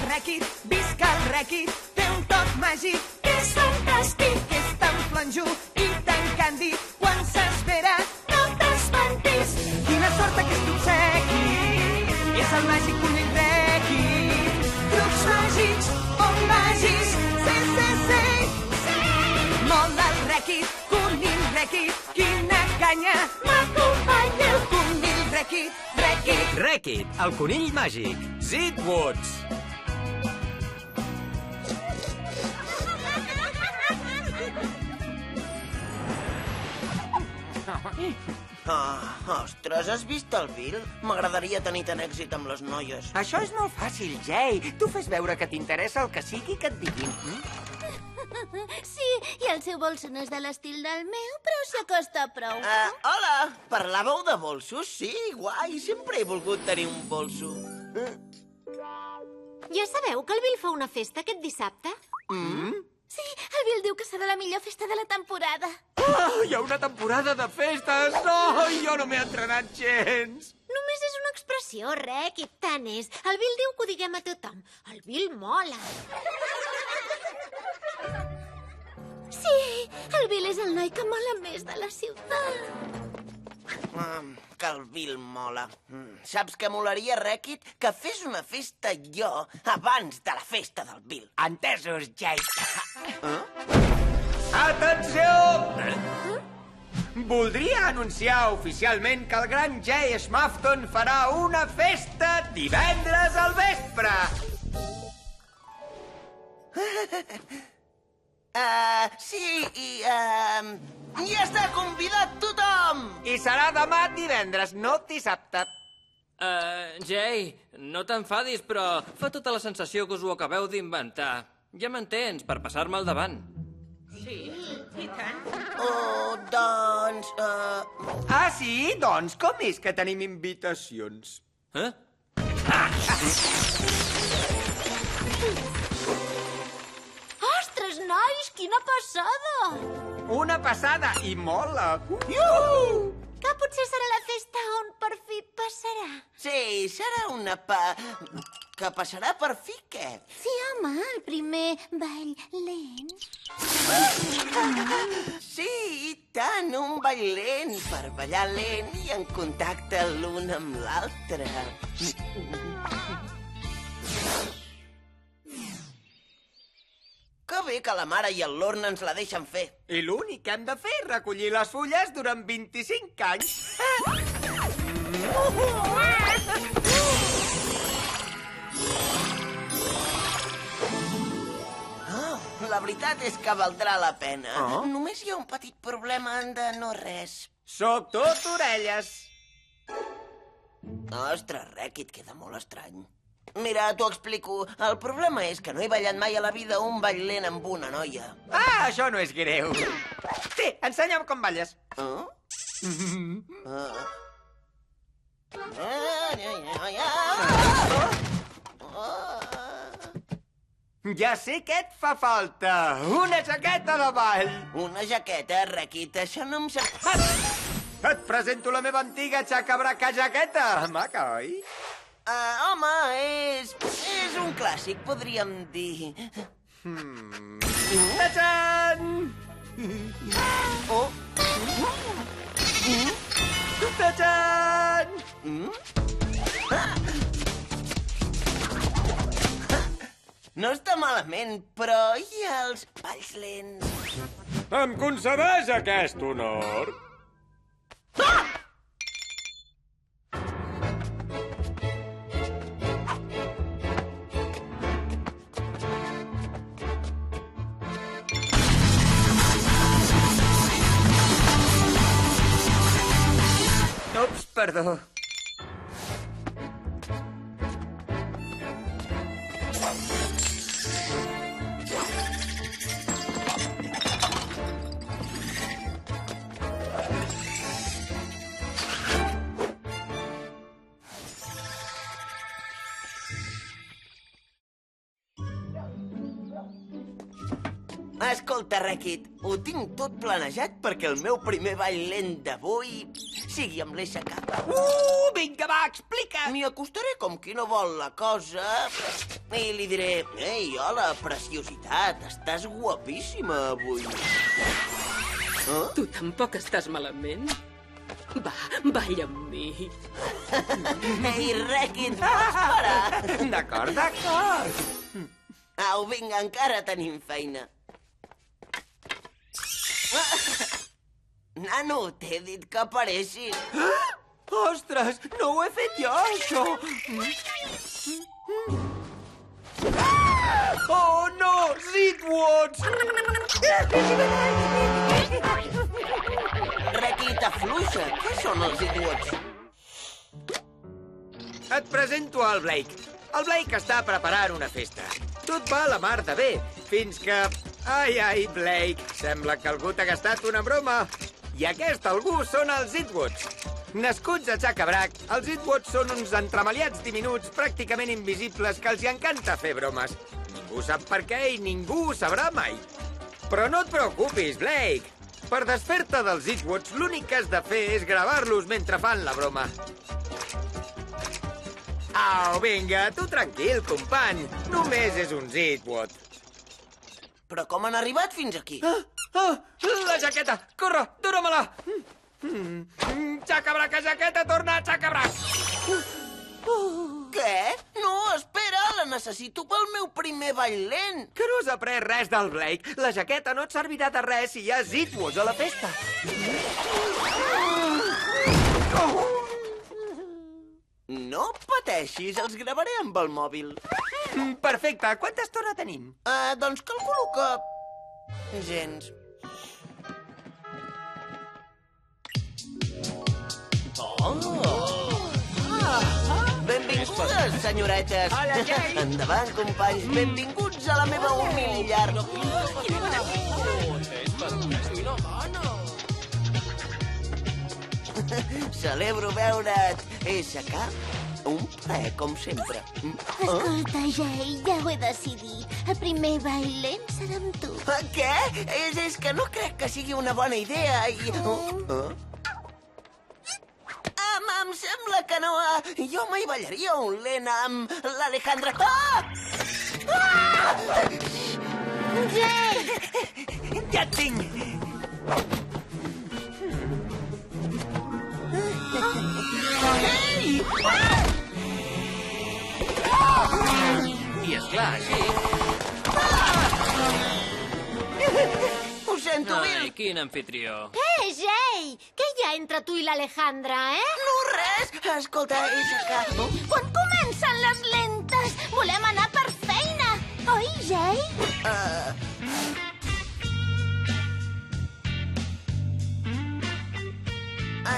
Rèquit, visca el Rèquit, té un toc màgic, és fantàstic, és tan flanjut i tan càndid, quan s'espera no t'espantis. Quina sort aquest obsequi, és el màgic conill Rèquit. Trucs màgics o màgics, sí, sí, sí. Mola el Rèquit, conill Rèquit, quina canya, m'acompanya el conill Rèquit, Rèquit. Rèquit, el conill màgic. Sid Woods. Ostres, has vist el Bill? M'agradaria tenir tant èxit amb les noies. Això és molt fàcil, Jay. Tu fes veure que t'interessa el que sigui que et diguin. Sí, i el seu bolso no és de l'estil del meu, però s'hi acosta prou. Hola, parlàveu de bolsos? Sí, guai, sempre he volgut tenir un bolso. Ja sabeu que el Bill fa una festa aquest dissabte? Sí, el Bill diu que serà la millor festa de la temporada. Oh, hi ha una temporada de festes! No, jo no m'he entrenat gens! Només és una expressió, Rec, i tant és. El Bill diu que ho diguem a tothom. El Bill mola. Sí, el Bill és el noi que mola més de la ciutat. Que el Bill mola. Saps què molaria, Rèquit? Que fes una festa jo abans de la festa del Bill. Entesos, Jay. Atenció! Voldria anunciar oficialment que el gran Jay Schmafton farà una festa divendres al vespre. Sí, i ja està convidat tothom! I serà demà divendres, no dissabte. Jay, no t'enfadis, però fa tota la sensació que us ho acabeu d'inventar. Ja m'entens, per passar-me al davant. Sí, i tant. Oh, doncs... Ah, sí? Doncs com és que tenim invitacions? Ostres, nois, quina passada! Una passada i mola. Que potser serà la festa on per fi passarà. Sí, serà una que passarà per fi, què? Sí, home, el primer ball lent. Sí, i tant, un ball lent, per ballar lent i en contacte l'un amb l'altre. Que bé que la mare i el Lorna ens la deixen fer. I l'únic que hem de fer és recollir les fulles durant 25 anys. La veritat és que valdrà la pena. Només hi ha un petit problema de no res. Soc tot orelles. Ostres, Rèquit, queda molt estrany. Mira, t'ho explico. El problema és que no he ballat mai a la vida un ball lent amb una noia. Ah, això no és greu. Sí, ensenya'm com balles. Ja sé què et fa falta. Una jaqueta de ball. Una jaqueta, Rèquit, això no em sap... Et presento la meva antiga xacabraca jaqueta. Maca, oi? Home, és un clàssic, podríem dir. Tachan! Oh! Tachan! No està malament, però i els balls lents? Em concedeix aquest honor? Ups, perdó. Escolta, Rekit, ho tinc tot planejat perquè el meu primer ball lent d'avui sigui amb l'Eixaca. Vinga, va, explica! M'hi acostaré com qui no vol la cosa i li diré: ei, hola, preciositat, estàs guapíssima avui. Tu tampoc estàs malament? Va, balla amb mi. Ei, Rekit, pots parar? D'acord, d'acord. Au, vinga, encara tenim feina. Nano, t'he dit que apareixis. Ostres, no ho he fet jo, això. Oh, no! Zitwots! Rekit, afluixa. Què són els Zitwots? Et presento el Blake. El Blake està preparant una festa. Tot va a la mar de bé, fins que... Ai, Blake, sembla que algú t'ha gastat una broma. I aquest algú són els Zitwots. Nascuts a Chacabrac, els Zitwots són uns entremaliats diminuts pràcticament invisibles que els hi encanta fer bromes. Ningú sap per què i ningú ho sabrà mai. Però no et preocupis, Blake. Per desfer-te dels Zitwots, l'únic que has de fer és gravar-los mentre fan la broma. Au, vinga, tu tranquil, company. Només és un Zitwot. Però com han arribat fins aquí? La jaqueta! Corre, dóna-me-la! Xacabraca, jaqueta, torna a Chacabrac! Què? No, espera, la necessito pel meu primer ball lent. Que no has après res del Blake. La jaqueta no et servirà de res si hi ha Zitwots a la festa. No pateixis, els gravaré amb el mòbil. Perfecte, quanta estona tenim? Doncs calculo que... gens. Benvingudes, senyoretes. Hola, Jay. Endavant, companys. Benvinguts a la meva humil llar. Celebro veure't, S.K. Un plaer, com sempre. Escolta, Jay, ja ho he decidit. El primer ball lent serà amb tu. Què? És que no crec que sigui una bona idea i... Em sembla que no... Jo mai ballaria un lent amb l'Alejandra... Jay! Ja et tinc! Ei! I esclar, així... Ho sento, Ai, Bill. quin anfitrió. Jay! Què hi ha entre tu i l'Alejandra, No, res. Escolta, S.K. Quan comencen les lentes? Volem anar per feina. Oi, Jay?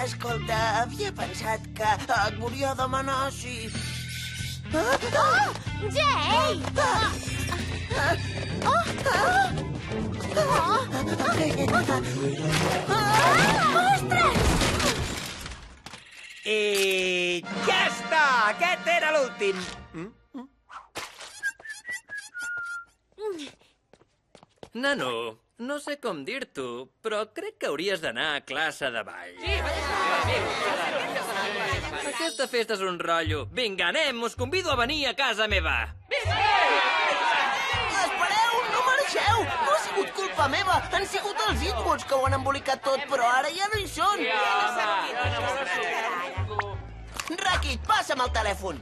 Escolta, havia pensat que et volia demanar si... Jay! Ostres! I ja està! Aquest era l'últim! Nano, no sé com dir-t'ho, però crec que hauries d'anar a classe de ball. Aquesta festa és un rotllo. Vinga, anem, us convido a venir a casa meva. Espereu, no marxeu! No ha sigut culpa meva! Han sigut els Zitwots que ho han embolicat tot, però ara ja no hi són! Rekit, passa'm el telèfon!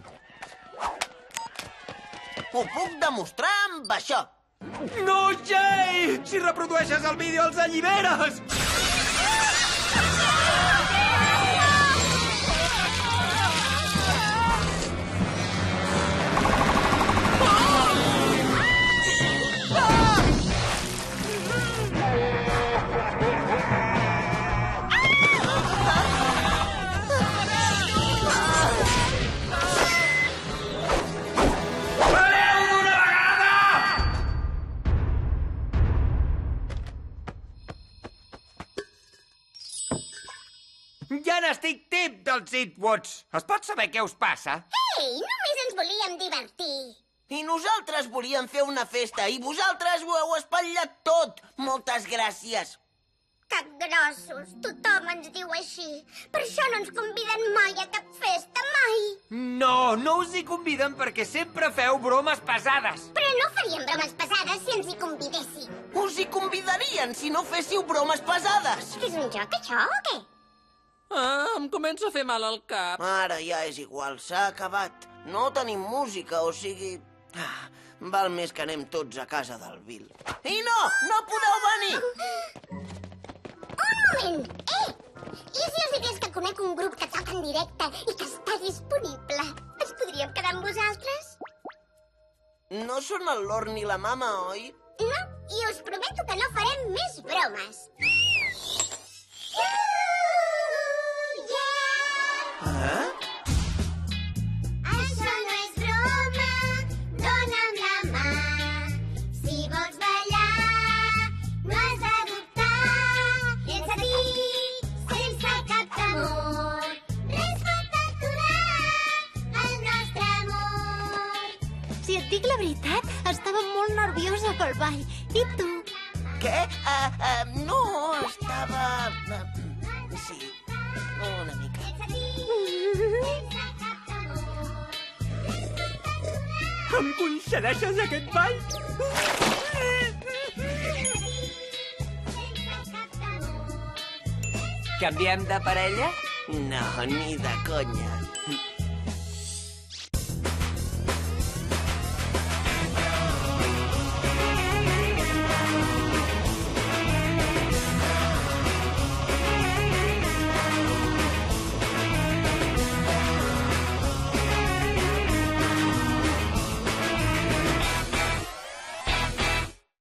Ho puc demostrar amb això! No, Jay! Si reprodueixes el vídeo els alliberes! Ja n'estic tip dels Zitwots. Es pot saber què us passa? Ei, només ens volíem divertir. I nosaltres volíem fer una festa i vosaltres ho heu espatllat tot. Moltes gràcies. Capgrossos, tothom ens diu així. Per això no ens conviden mai a cap festa, mai. No, no us hi conviden perquè sempre feu bromes pesades. Però no faríem bromes pesades si ens hi convidessin. Us hi convidarien si no féssiu bromes pesades. És un joc, això, o què? Em comença a fer mal al cap. Ara ja és igual, s'ha acabat. No tenim música, o sigui... val més que anem tots a casa del Bill. I no podeu venir! Un moment! I si els digués que conec un grup que toca en directe i que està disponible? Ens podríem quedar amb vosaltres? No són el Lord ni la mama, oi? No, i us prometo que no farem més bromes. Això no és broma, dona'm la mà. Si vols ballar, no has de dubtar. Ets a dir, sense cap temor. Res pot aturar el nostre amor. Si et dic la veritat, estava molt nerviosa pel ball. I tu? Què? No, estava... Sí, una mica. Em concedeixes aquest ball? Canviem de parella? No, ni de conya.